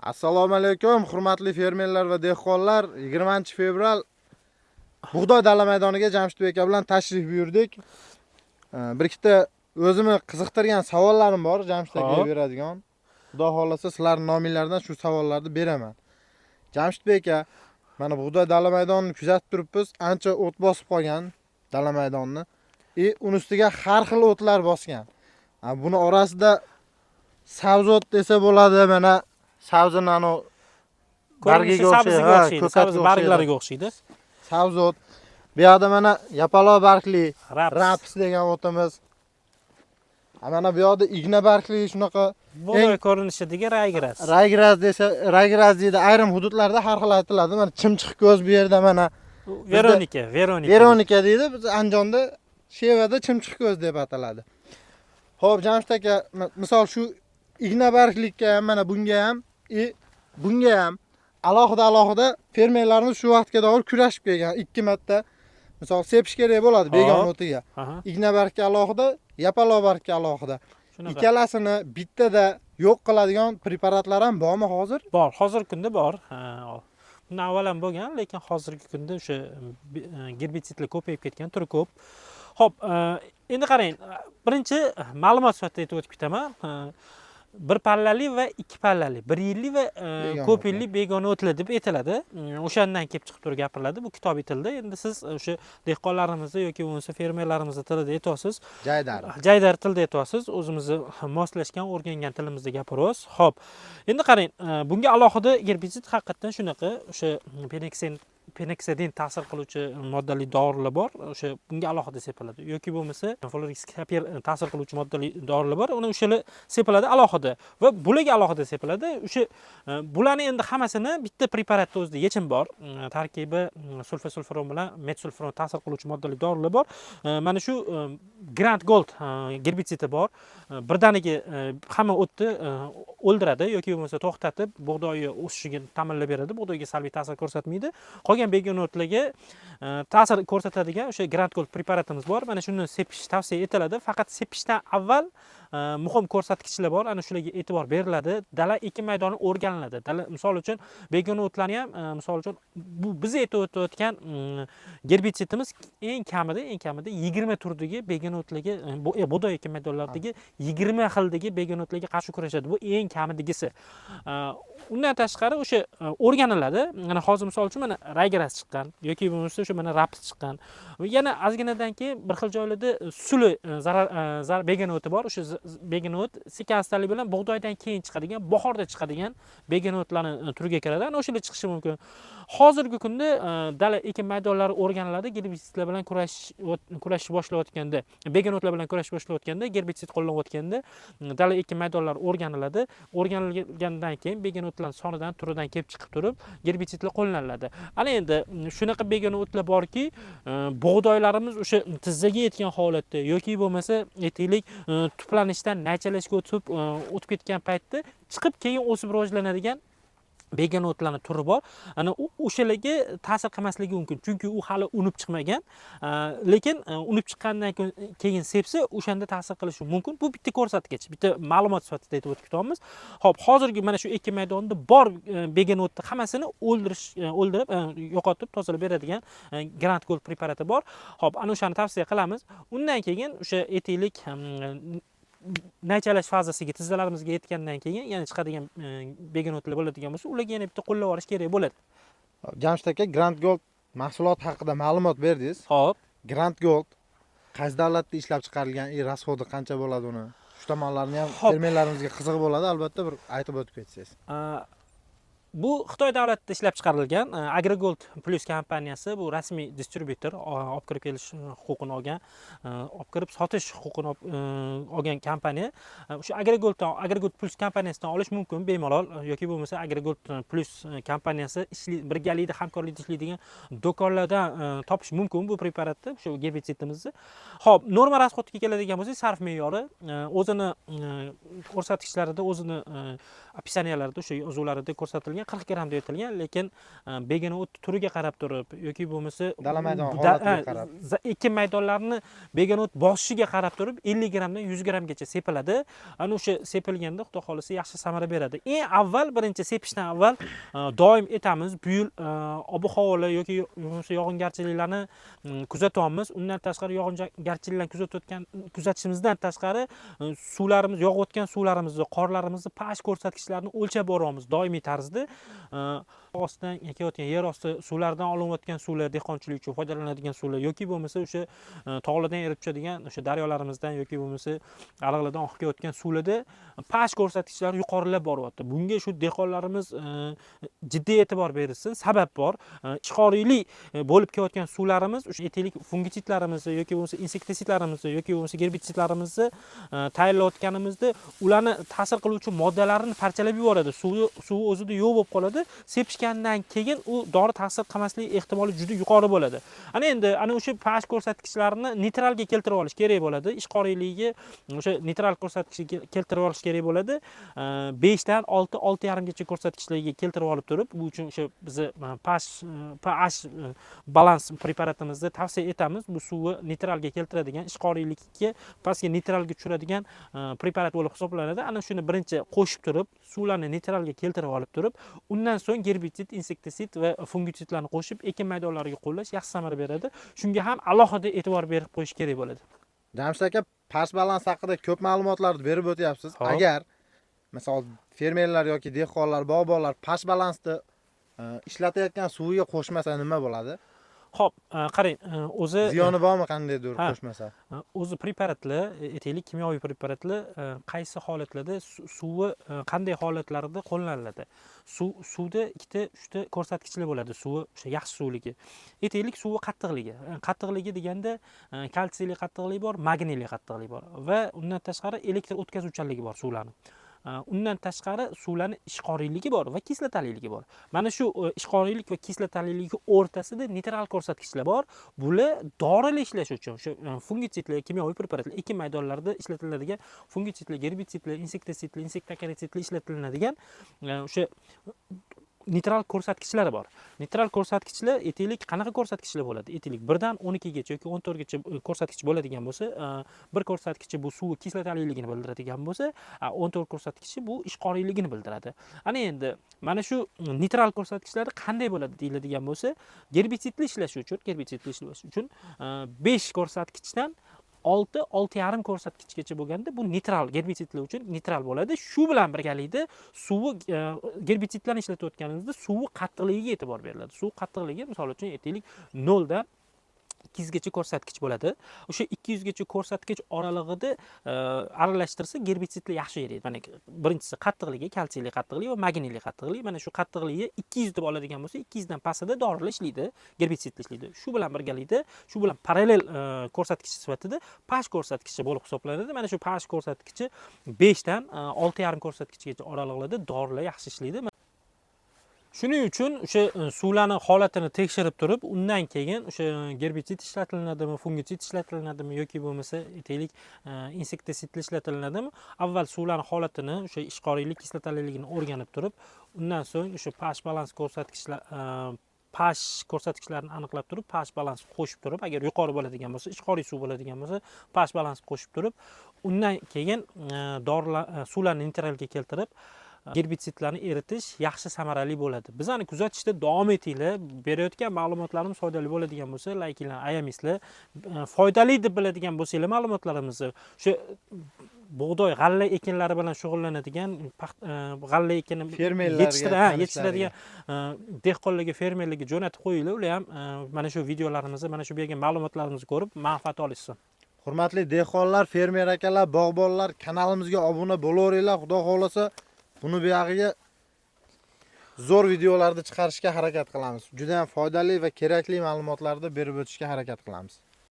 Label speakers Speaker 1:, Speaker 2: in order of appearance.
Speaker 1: Assalomu alaykum, hurmatli fermerlar va dehqonlar. 20-fevral bug'doy dala maydoniga Jamshidbek aka bilan tashrif buyurdik. Bir ikkita o'zimni qiziqtirgan savollarim bor Jamshid akaga beradigan. Xudo xolasa sizlarning nominglardan shu savollarni beraman. Jamshidbek aka, mana bug'doy dala maydonini kuzatib turibmiz. Ancha o't bosib qolgan dala maydonni. Uni ustiga har xil o'tlar bosgan. Buni orasida sabzot desa bo'ladi, mana sabzini bargiga o'xshaydi,
Speaker 2: sabzi barglariga o'xshaydi.
Speaker 1: Sabzot. Bu yerda mana yapaloq bargli raps degan o'timiz. Mana bu yerda igna bargli shunaqa
Speaker 2: bug'doy ko'rinishidagi raygras.
Speaker 1: Raygras desa, raygras deydi. Ayrim hududlarda har xil aytiladi. Mana chimchiq ko'z bu yerda mana Veronika deydi. Biz Andijonda Shevada chimchiq ko'z deb ataladi. Xo'p, Jamshid aka, misol shu igna barglikka ham, mana bunga ham alohida fermerlarimiz shu vaqtga doir kurashib kelgan. 2 marta misol sepish kerak bo'ladi begona o'tiga. Igna bargga alohida, yapaloq bargga alohida. Ikkalasini bittada yo'q qiladigan preparatlar ham bormi hozir?
Speaker 2: Bor, hozirgi kunda bor. Bundan avval ham bo'lgan, lekin hozirgi kunda o'sha gerbitsidlar ko'payib ketgan, turi ko'p. Xo'p, endi qarang, birinchi ma'lumot sifatida aytib o'tib ketaman. 1 pallali va 2 pallali, 1 yillik va ko'p yillik begona o'tlar deb aytiladi. O'shandan kelib chiqib turib gapiriladi. Bu kitobiy tilda. Endi siz o'sha dehqonlarimizda yoki bo'lmasa fermerlarimizning tilida aytyapsiz. Jaydar tilda aytyapsiz. O'zimizni moslashgan, o'rgangan tilimizda gapiryapmiz. Xo'p. Endi qarang, bunga alohida gerbitsid haqiqatan shunaqa o'sha peneksidin ta'sir qiluvchi moddali dorilar bor. O'sha bunga alohida sepiladi. Yoki bo'lmasa floriskapir ta'sir qiluvchi moddali dorilar bor. Uni o'shalar sepiladi alohida va bularga alohida sepiladi. O'sha bularni endi hammasini bitta preparatda o'zida yechim bor. Tarkibi sulfasulfuron bilan metsulfuron ta'sir qiluvchi moddali dorilar bor. Mana shu Grand Gold gerbitsidi bor. Birdaniga hamma o'tni o'ldiradi yoki bo'lmasa to'xtatib, bug'doyni o'sishiga ta'minlab beradi. Bug'doyga salbiy ta'sir ko'rsatmaydi. Qolgan begona o'tlarga ta'sir ko'rsatadigan o'sha Grand Gold preparatimiz bor. Mana shuni sepish tavsiya etiladi. Faqat sepishdan avval muhim ko'rsatkichlar bor. Ana shularga e'tibor beriladi. Dala ekin maydoni o'rganiladi. Dala misol uchun begona o'tlarni ham misol uchun bu biz aytib o'tayotgan gerbitsidimiz eng kamida 20 turdagi begona o'tlarga bug'doy ekin maydonlaridagi 20 xildagi begona o'tlarga qarshi kurashadi. Bu eng kamidagisi. Undan tashqari o'sha o'rganiladi. Mana hozir misol uchun mana raygras chiqqan yoki bo'lmasa o'sha mana raps chiqqan. Yana ozginadan keyin bir xil joylarda suli zarar begona o'ti bor. O'sha begona o't sekin astalik bilan bug'doydan keyin chiqadigan, bahorda chiqadigan begona o'tlarning turiga kiradi. Ana o'shalar chiqishi mumkin. Hozirgi kunda dala ekin maydonlari o'rganiladi. Gerbitsidlar bilan kurash boshlayotganda, begona o'tlar bilan kurash boshlayotganda, gerbitsid qo'llanayotganda dala ekin maydonlari o'rganiladi. O'rganilgandan keyin begona o'tlar sonidan, turidan kelib chiqib turib, gerbitsidlar qo'llaniladi. Ana endi shunaqa begona o'tlar borki, bug'doylarimiz o'sha tizzaga yetgan holatda yoki bo'lmasa aytaylik tuplanishdan nachalashga o'tib ketgan paytda chiqib keyin o'sib rivojlanadigan begona o'tlarning turi bor. Ana o'shalarga ta'sir qilmasligi mumkin, chunki u hali unib chiqmagan. Lekin unib chiqqandan keyin sepsa, o'shanda ta'sir qilishi mumkin. Bu bitta ko'rsatkich, bitta ma'lumot sifatida aytib o'tamiz. Xo'p, hozirgi mana shu ekin maydonida bor begona o'tni hammasini o'ldirib, yo'qotib, tozalab beradigan Grand Gold preparati bor. Xo'p, ana o'shani tavsiya qilamiz. Undan keyin o'sha aytaylik nachalash fazasiga, tizzalarimizga yetgandan keyin yana chiqadigan begona o'tlar bo'ladigan bo'lsa, ularga yana bitta qo'llab olish kerak bo'ladi.
Speaker 1: Jamshid aka, Grand Gold mahsuloti haqida ma'lumot berdingiz.
Speaker 2: Xo'p.
Speaker 1: Grand Gold qaysi davlatda ishlab chiqarilgan, rasxodi qancha bo'ladi uni? Shu tomonlarni ham fermerlarimizga qiziq bo'ladi, albatta bir aytib o'tib ketsangiz.
Speaker 2: Bu Xitoy davlatida ishlab chiqarilgan AgriGold Plus kompaniyasi, bu rasmiy distributor, olib kirib kelish huquqini olgan, olib kirib sotish huquqini olgan kompaniya. O'sha AgriGold Plus kompaniyasidan olish mumkin bemalol yoki bo'lmasa AgriGold Plus kompaniyasi birgalikda hamkorlikda ishlaydigan do'konlardan topish mumkin bu preparatni, shu gerbitsidimizni. Xo'p, norma rasxodga keladigan bo'lsak, sarf me'yori o'zini ko'rsatkichlarida, o'zini opisiyalarida, o'sha yozuvlarida ko'rsatilgan. aytilgan, 40 gramm deb aytilgan, lekin begona o't turiga qarab turib yoki bo'lmasa
Speaker 1: dala maydon holatiga qarab
Speaker 2: ekin maydonlarini begona o't bosishiga qarab turib 50 grammdan 100 grammgacha sepiladi. Ana o'sha sepilganda xudo xolasa yaxshi samara beradi. Eng avval birinchi sepishdan avval doim aytamiz, bu yil ob-havolar yoki bo'lmasa yog'ingarchiliklarni kuzatyapmiz. Undan tashqari yog'ingarchiliklarni kuzatishimizdan tashqari suvlarimiz, yog'ayotgan suvlarimizni, qorlarimizni past ko'rsatkichlarini o'lchab boryapmiz doimiy tarzda. Ostidan kelayotgan yer osti suvlaridan olinayotgan suvlar, dehqonchilik uchun foydalanadigan suvlar yoki bo'lmasa o'sha tog'lardan erib tushadigan o'sha daryolarimizdan yoki bo'lmasa ariqlardan oqib kelayotgan suvlarda past ko'rsatkichlar yuqorilab boryapti. Bunga shu dehqonlarimiz jiddiy e'tibor bersin. Sabab bor. Ishqoriyli bo'lib kelayotgan suvlarimiz o'sha etiklik fungitsidlarimizni yoki bo'lmasa insektisidlarimizni yoki bo'lmasa gerbitsidlarimizni tayyorlayotganimizda ularni ta'sir qiluvchi moddalarni parchalab yuboradi. Suv o'zida yo'q bo'lib qoladi. Sepishgandan keyin u dori ta'sir qilmasligi ehtimoli juda yuqori bo'ladi. Endi o'sha pH ko'rsatkichlarni neytralga keltirib olish kerak bo'ladi. Ishqoriyligiga o'sha neytral ko'rsatkichga keltirib olish kerak bo'ladi. 5 dan 6, 6,5 gacha ko'rsatkichlarga keltirib olib turib, bu uchun o'sha biz pH balans preparatimizni tavsiya etamiz. Bu suvni neytralga keltiradigan, ishqoriylikka pastga neytralga tushiradigan preparat bo'lib hisoblanadi. Ana shuni birinchi qo'shib turib, suvlarni neytralga keltirib olib turib, undan so'ng gerbitsid, insektisid va fungitsidlarni qo'shib ekin maydonlariga qo'llash yaxshi samara beradi. Shunga ham alohida e'tibor berib qo'yish kerak bo'ladi.
Speaker 1: Jamshid aka, pH balans haqida ko'p ma'lumotlarni berib o'tyapsiz. Agar misol fermerlar yoki dehqonlar, bog'bonlar pH balansni ishlatayotgan suviga qo'shmasa nima bo'ladi?
Speaker 2: Xo'p, qarang, o'zi
Speaker 1: ziyoni bormi qandaydir qo'shmasa?
Speaker 2: O'zi preparatlar, aytaylik, kimyoviy preparatlar qaysi holatlarda suvi qanday holatlarda qo'llaniladi? Suvda ikkita, uchta ko'rsatkichlar bo'ladi. Suvi o'sha yaxshi suvligi. Aytaylik, suvi qattiqligi. Qattiqligi deganda kalsiyli qattiqligi bor, magniyli qattiqligi bor va undan tashqari elektr o'tkazuvchanligi bor suvlarning. Undan tashqari suvlarning ishqoriyligi bor va kislotaliligi bor. Mana shu ishqoriylik va kislotaliligi o'rtasida neytral ko'rsatkichlar bor. Bular dorilar ishlash uchun, o'sha fungitsidlar, kimyoviy preparatlar, ekin maydonlarida ishlatiladigan fungitsidlar, gerbitsidlar, insektisidlar, insektakarisidlar ishlatiladigan o'sha neytral ko'rsatkichlar bor. Neytral ko'rsatkichlar aytaylik qanaqa ko'rsatkichlar bo'ladi? Aytaylik 1 dan 12 gacha yoki 14 gacha ko'rsatkich bo'ladigan bo'lsa, bir ko'rsatkichi bu suv kislotaliligini bildiradigan bo'lsa, 14 ko'rsatkichi bu ishqoriyligini bildiradi. Ana endi mana shu neytral ko'rsatkichlar qanday bo'ladi deyiladigan bo'lsa, gerbitsidli ishlash uchun 5 ko'rsatkichdan 6-6,5 ko'rsatkichgacha bo'lganda bu neytral, gerbitsidlar uchun neytral bo'ladi. Shu bilan birgalikda suvi gerbitsidlarni ishlatayotganingizda suvi qattiqligiga e'tibor beriladi. Suv qattiqligi, misol uchun aytaylik 0 dan 200 gacha ko'rsatkich bo'ladi. O'sha 200 gacha ko'rsatkich oralig'ida aralashtirsa gerbitsidlar yaxshi eriydi. Mana birinchisi qattiqligi, kalsiyli qattiqligi va magniyli qattiqligi. Mana shu qattiqligi 200 deb oladigan bo'lsa, 200 dan pastida dorilar ishlaydi, gerbitsidlar ishlaydi. Shu bilan birgalikda, shu bilan parallel ko'rsatkich sifatida pH ko'rsatkichi bo'lib hisoblanadi. Mana shu pH ko'rsatkichi 5 dan 6,5 ko'rsatkichgacha oralig'ida dorilar yaxshi ishlaydi. Shuning uchun o'sha suvlarning holatini tekshirib turib, undan keyin o'sha gerbitsid ishlatiladimi, fungitsid ishlatiladimi yoki bo'lmasa aytaylik insektisidlar ishlatiladimi, avval suvlarning holatini, o'sha ishqoriylik, kislotaliligini o'rganib turib, undan so'ng o'sha pH balans pH ko'rsatkichlarini aniqlab turib, pH balans qo'shib turib, agar yuqori bo'ladigan bo'lsa, ishqoriy suv bo'ladigan bo'lsa, pH balans qo'shib turib, undan keyin suvlarni neytralga keltirib gerbitsidlarni eritish yaxshi samarali bo'ladi. Bizani kuzatishda davom etinglar. Berayotgan ma'lumotlarimiz foydali bo'ladigan bo'lsa, laykinglar, ayamislar, foydali deb biladigan bo'lsanglar ma'lumotlarimizni, o'sha bug'doy, g'alla ekinlari bilan shug'ullanadigan, g'alla ekini yetishtiradigan dehqonlarga, fermerlarga jo'natib qo'yinglar. Ular ham mana shu videolarimizni, mana shu bergan ma'lumotlarimizni ko'rib manfaat olishsin.
Speaker 1: Hurmatli dehqonlar, fermer akalar, bog'bonlar, kanalimizga obuna bo'laveringlar. Xudo xolasa buni buyog'iga zo'r videolarni chiqarishga harakat qilamiz. Juda ham foydali va kerakli ma'lumotlarni berib o'tishga harakat qilamiz.